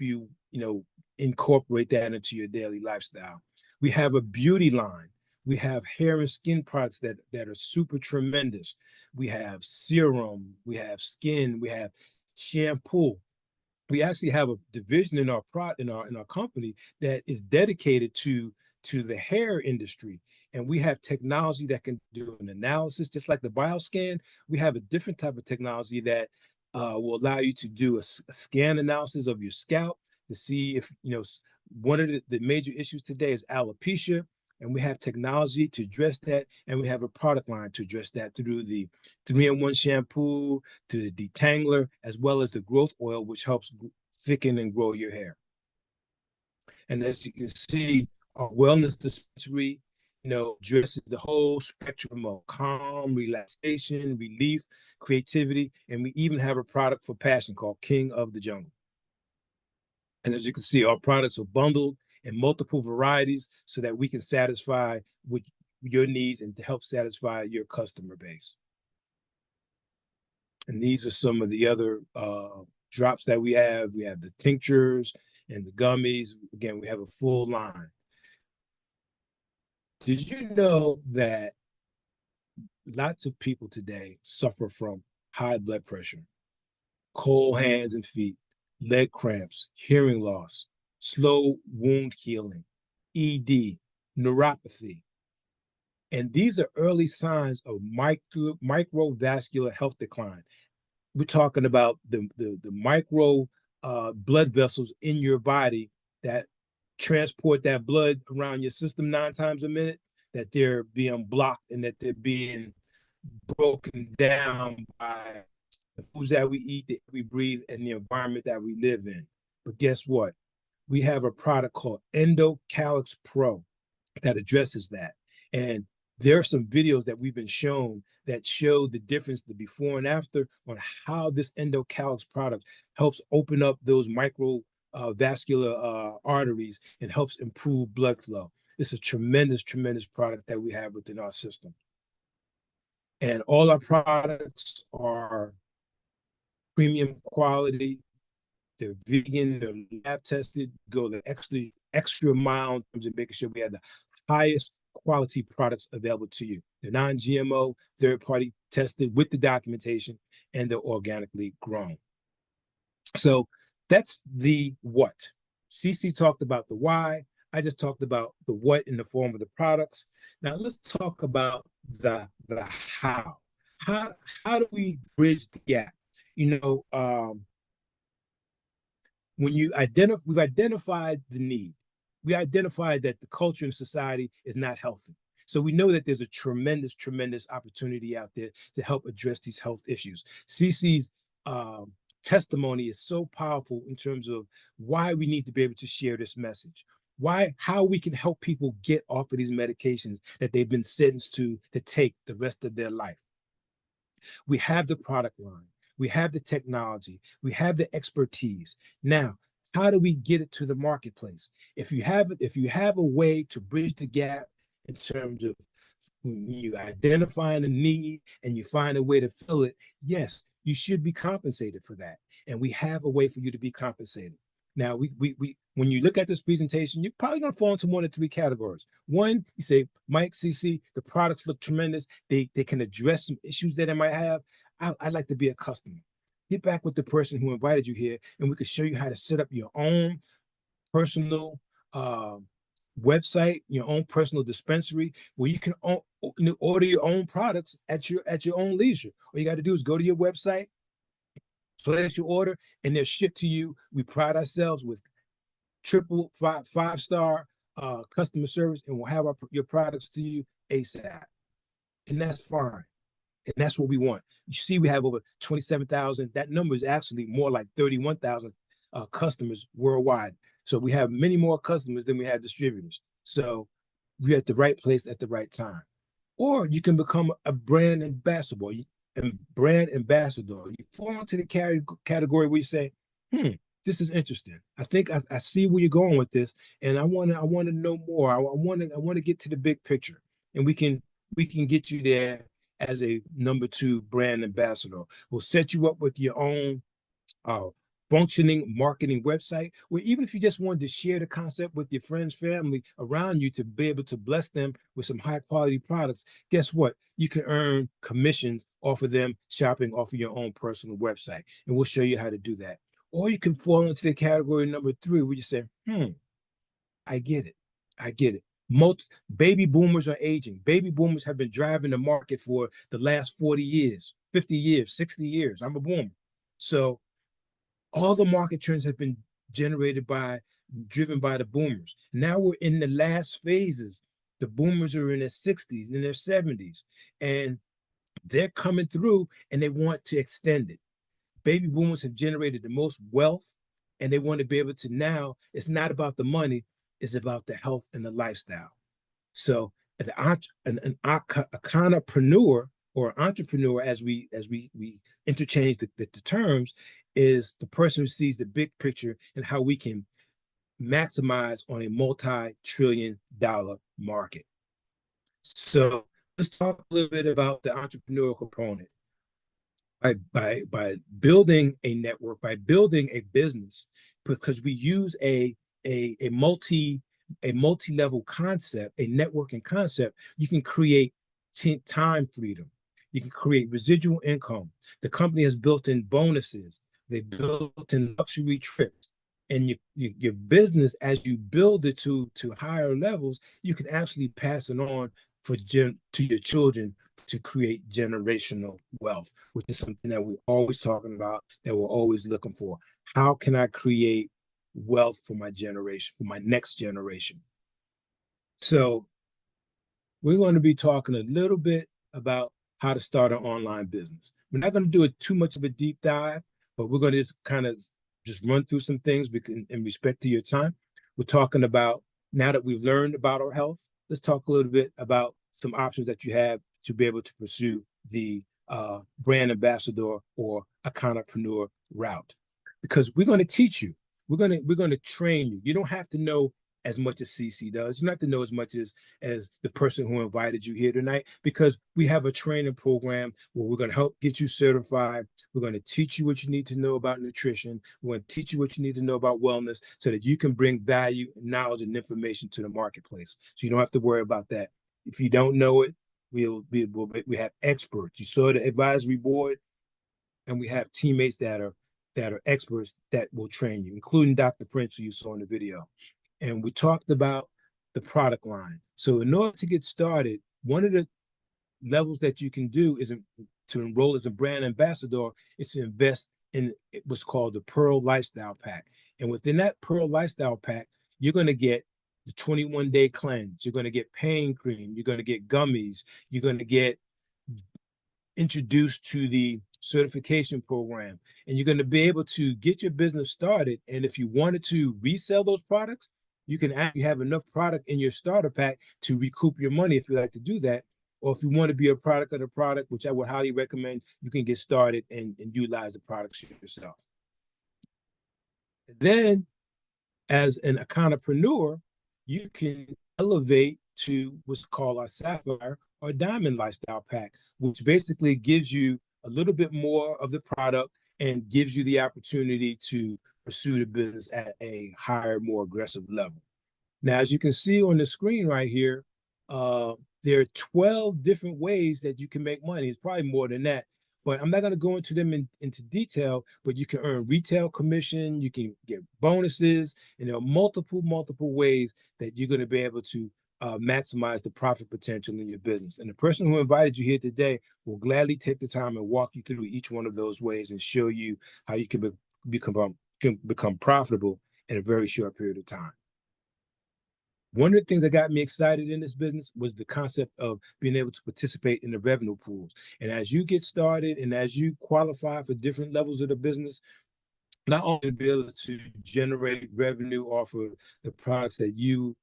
you, you know, incorporate that into your daily lifestyle. We have a beauty line. We have hair and skin products that are super tremendous. We have serum, we have skin, we have shampoo. We actually have a division in our company that is dedicated to the hair industry, and we have technology that can do an analysis, just like the bioscan. We have a different type of technology that will allow you to do a scan analysis of your scalp to see if, you know, one of the major issues today is alopecia, and we have technology to address that, and we have a product line to address that through the 3-in-1 shampoo, to the detangler, as well as the growth oil, which helps thicken and grow your hair. And as you can see, our wellness dispensary, you know, addresses the whole spectrum of calm, relaxation, relief, creativity, and we even have a product for passion called King of the Jungle. And as you can see, our products are bundled in multiple varieties so that we can satisfy with your needs and to help satisfy your customer base. And these are some of the other drops that we have. We have the tinctures and the gummies. Again, we have a full line. Did you know that lots of people today suffer from high blood pressure, cold hands and feet, leg cramps, hearing loss, slow wound healing, ED, neuropathy? And these are early signs of microvascular health decline. We're talking about the micro blood vessels in your body that transport that blood around your system 9 times a minute, that they're being blocked and that they're being broken down by the foods that we eat, that we breathe, and the environment that we live in. But guess what? We have a product called EndoCalix Pro that addresses that. And there are some videos that we've been shown that show the difference, the before and after, on how this EndoCalix product helps open up those vascular arteries and helps improve blood flow. It's a tremendous, tremendous product that we have within our system. And all our products are premium quality. They're vegan, they're lab tested, go the extra mile in terms of making sure we have the highest quality products available to you. They're non-GMO, third-party tested with the documentation, and they're organically grown. So that's the what. Cece talked about the why. I just talked about the what in the form of the products. Now let's talk about the how. How do we bridge the gap? You know, when we've identified the need, we identified that the culture and society is not healthy. So we know that there's a tremendous, tremendous opportunity out there to help address these health issues. Cece's testimony is so powerful in terms of why we need to be able to share this message, how we can help people get off of these medications that they've been sentenced to take the rest of their life. We have the product line, we have the technology, we have the expertise. Now, how do we get it to the marketplace? If you have a way to bridge the gap in terms of when you identify a need and you find a way to fill it, yes, you should be compensated for that. And we have a way for you to be compensated. Now, when you look at this presentation, you're probably going to fall into one of 3 categories. One, you say, Mike, Cece, the products look tremendous. They can address some issues that I might have. I'd like to be a customer. Get back with the person who invited you here, and we can show you how to set up your own personal website, your own personal dispensary, where you can order your own products at your own leisure. All you got to do is go to your website, place your order, and they're shipped to you. We pride ourselves with five-star customer service, and we'll have your products to you ASAP. And that's fine. And that's what we want. You see, we have over 27,000. That number is actually more like 31,000 customers worldwide. So we have many more customers than we have distributors. So you're at the right place at the right time. Or you can become a brand ambassador. You fall into the category where you say, this is interesting. I think I see where you're going with this, and I want to know more. I want to get to the big picture, and we can get you there as a number 2 brand ambassador. We'll set you up with your own uh, functioning marketing website, where even if you just wanted to share the concept with your friends, family around you to be able to bless them with some high quality products, guess what? You can earn commissions off of them shopping off of your own personal website. And we'll show you how to do that. Or you can fall into the category number 3, where you say, I get it. I get it. Most baby boomers are aging. Baby boomers have been driving the market for the last 40 years, 50 years, 60 years. I'm a boomer. So all the market trends have been driven by the boomers. Now we're in the last phases. The boomers are in their 60s, in their 70s, and they're coming through and they want to extend it. Baby boomers have generated the most wealth, and they want to be able to now, it's not about the money, it's about the health and the lifestyle. So an entrepreneur or entrepreneur, as we interchange the terms, is the person who sees the big picture and how we can maximize on a multi-trillion-dollar market. So let's talk a little bit about the entrepreneurial component. By building a network, by building a business, because we use a multi-level concept, a networking concept, you can create time freedom. You can create residual income. The company has built in bonuses. They built in luxury trips. And your business, as you build it to higher levels, you can actually pass it on to your children to create generational wealth, which is something that we're always talking about, that we're always looking for. How can I create wealth for my generation, for my next generation? So we're going to be talking a little bit about how to start an online business. We're not going to do too much of a deep dive, but we're going to just kind of just run through some things in respect to your time. We're talking about, now that we've learned about our health, let's talk a little bit about some options that you have to be able to pursue the brand ambassador or entrepreneur route. Because we're going to teach you, we're going to train you. You don't have to know as much as Cece does. You don't have to know as much as the person who invited you here tonight, because we have a training program where we're going to help get you certified. We're going to teach you what you need to know about nutrition. We're going to teach you what you need to know about wellness so that you can bring value, knowledge, and information to the marketplace. So you don't have to worry about that. If you don't know it, we have experts. You saw the advisory board, and we have teammates that are experts that will train you, including Dr. Prince, who you saw in the video. And we talked about the product line. So in order to get started, one of the levels that you can do is to enroll as a brand ambassador is to invest in what's called the Pearl Lifestyle Pack. And within that Pearl Lifestyle Pack, you're going to get the 21-day cleanse. You're going to get pain cream. You're going to get gummies. You're going to get introduced to the certification program, and you're going to be able to get your business started. And if you wanted to resell those products, you can actually have enough product in your starter pack to recoup your money if you like to do that. Or if you want to be a product of the product, which I would highly recommend, you can get started and utilize the products yourself. Then, as an entrepreneur, you can elevate to what's called our Sapphire or Diamond Lifestyle Pack, which basically gives you a little bit more of the product and gives you the opportunity to pursue the business at a higher, more aggressive level. Now, as you can see on the screen right here, there are 12 different ways that you can make money. It's probably more than that, but I'm not going to go into them into detail, but you can earn retail commission, you can get bonuses, and there are multiple ways that you're going to be able to maximize the profit potential in your business. And the person who invited you here today will gladly take the time and walk you through each one of those ways and show you how you can become profitable in a very short period of time. One of the things that got me excited in this business was the concept of being able to participate in the revenue pools. And as you get started and as you qualify for different levels of the business, not only be able to generate revenue off of the products that you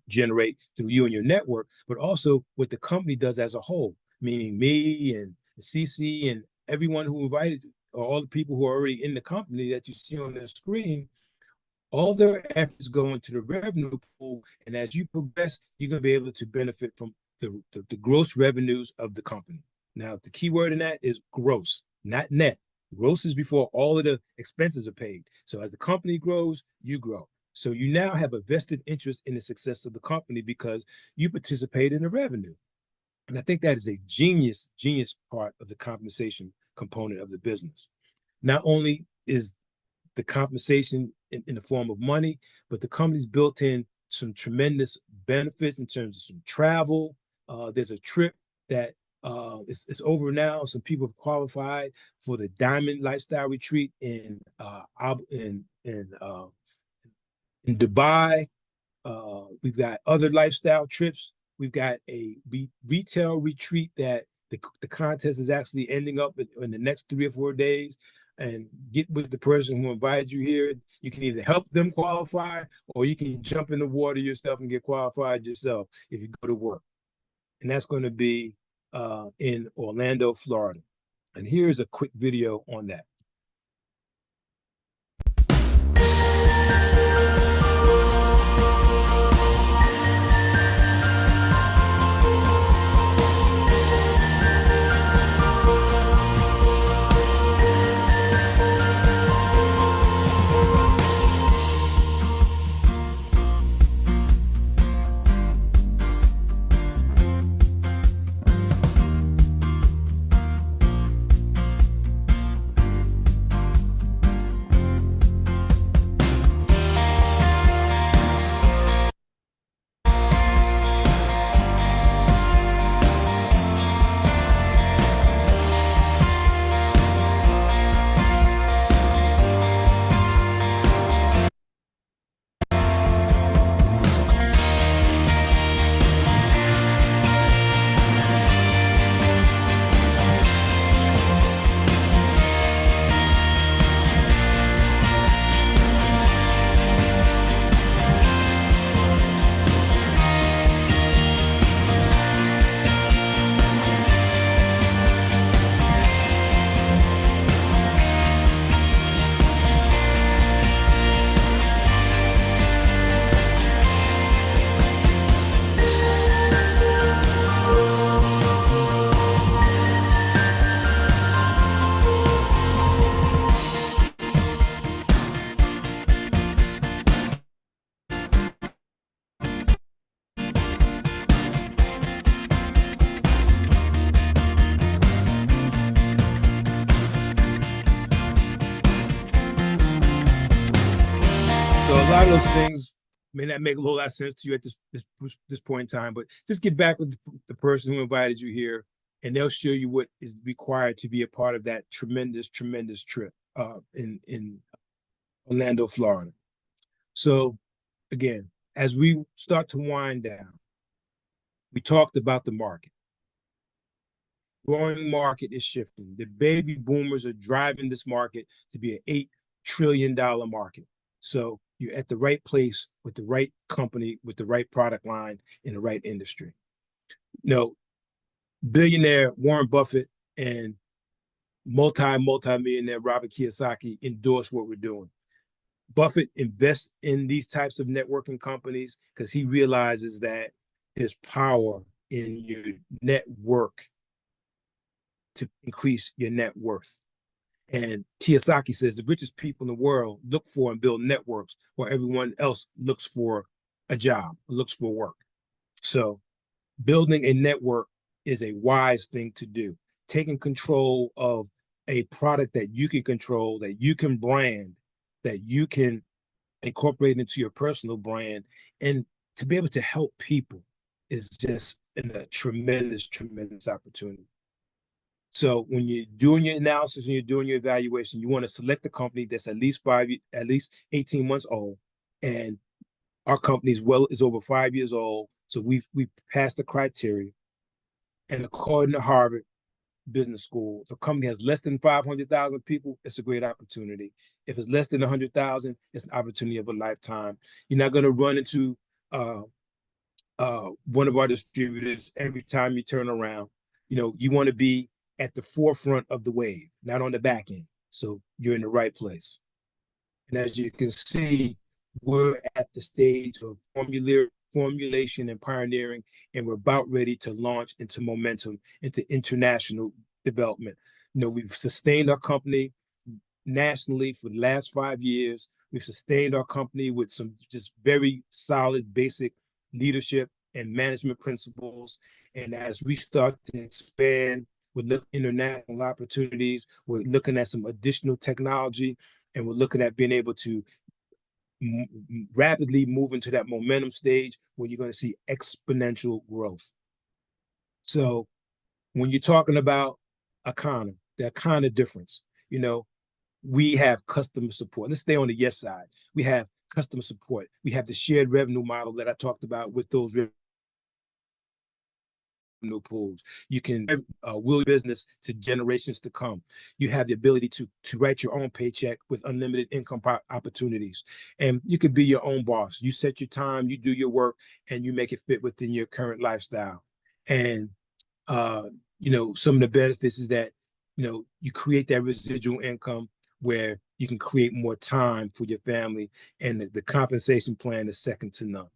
generate through you and your network, but also what the company does as a whole, meaning me and Cece and everyone who invited, or all the people who are already in the company that you see on the screen. All their efforts go into the revenue pool, and as you progress, you're going to be able to benefit from the gross revenues of the company. Now, the key word in that is gross, not net. Gross is before all of the expenses are paid. So as the company grows, you grow. So you now have a vested interest in the success of the company because you participate in the revenue. And I think that is a genius part of the compensation component of the business. Not only is the compensation in the form of money, but the company's built in some tremendous benefits in terms of some travel. There's a trip that it's over now. Some people have qualified for the Diamond Lifestyle Retreat in Dubai. We've got other lifestyle trips. We've got a retail retreat that the contest is actually ending up in the next 3 or 4 days. And get with the person who invited you here. You can either help them qualify, or you can jump in the water yourself and get qualified yourself if you go to work. And that's going to be in Orlando, Florida. And here's a quick video on that. So a lot of those things may not make a whole lot of sense to you at this point in time, but just get back with the person who invited you here, and they'll show you what is required to be a part of that tremendous trip in Orlando, Florida. So again, as we start to wind down, we talked about the market. Growing market is shifting. The baby boomers are driving this market to be an $8 trillion market. So you're at the right place with the right company, with the right product line in the right industry. Billionaire Warren Buffett and multi-millionaire Robert Kiyosaki endorse what we're doing. Buffett invests in these types of networking companies because he realizes that there's power in your network to increase your net worth. And Kiyosaki says the richest people in the world look for and build networks while everyone else looks for a job, looks for work. So building a network is a wise thing to do. Taking control of a product that you can control, that you can brand, that you can incorporate into your personal brand, and to be able to help people is just a tremendous opportunity. So when you're doing your analysis and you're doing your evaluation, you want to select a company that's at least 18 months old and Our company is over 5 years old, so we've passed the criteria. And according to Harvard Business School, if a company has less than 500,000 people, it's a great opportunity. If it's less than 100,000, it's an opportunity of a lifetime. You're not going to run into one of our distributors every time you turn around. You want to be at the forefront of the wave, not on the back end. So you're in the right place. And as you can see, we're at the stage of formulation and pioneering, and we're about ready to launch into momentum, into international development. We've sustained our company nationally for the last 5 years. We've sustained our company with some just very solid basic leadership and management principles. And as we start to expand, we're looking at international opportunities, we're looking at some additional technology, and we're looking at being able to rapidly move into that momentum stage where you're going to see exponential growth. So when you're talking about Akana, the Akana difference, we have customer support. Let's stay on the yes side. We have customer support. We have the shared revenue model that I talked about with those revenue pools. You can will business to generations to come. You have the ability to write your own paycheck with unlimited income opportunities. And you could be your own boss. You set your time, you do your work, and you make it fit within your current lifestyle. And some of the benefits is that you create that residual income where you can create more time for your family, and the compensation plan is second to none.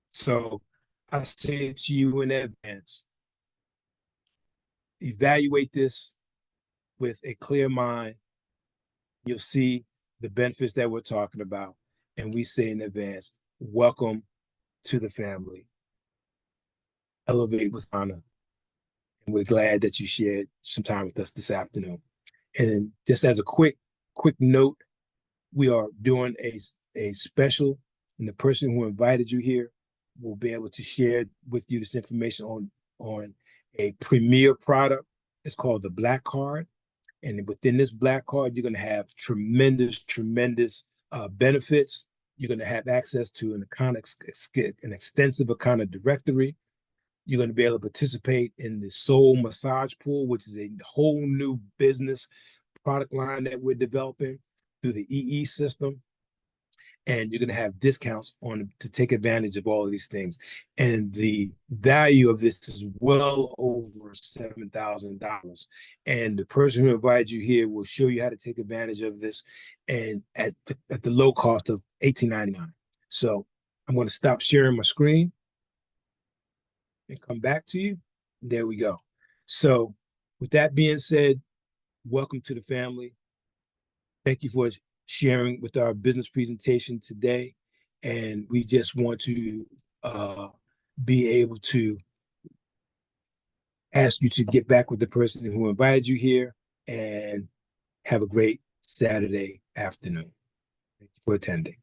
So I say to you in advance, evaluate this with a clear mind. You'll see the benefits that we're talking about. And we say in advance, welcome to the family. Elevate with honor. And we're glad that you shared some time with us this afternoon. And just as a quick note, we are doing a special, and the person who invited you here will be able to share with you this information on a premier product. It's called the Black Card. And within this Black Card, you're going to have tremendous benefits. You're going to have access to an extensive Akana directory. You're going to be able to participate in the Soul Massage Pool, which is a whole new business product line that we're developing through the EE system. And you're going to have discounts to take advantage of all of these things. And the value of this is well over $7,000. And the person who invited you here will show you how to take advantage of this, and at the low cost of $18.99. So I'm going to stop sharing my screen and come back to you. There we go. So with that being said, welcome to the family. Thank you for sharing with our business presentation today. And we just want to be able to ask you to get back with the person who invited you here, and have a great Saturday afternoon. Thank you for attending.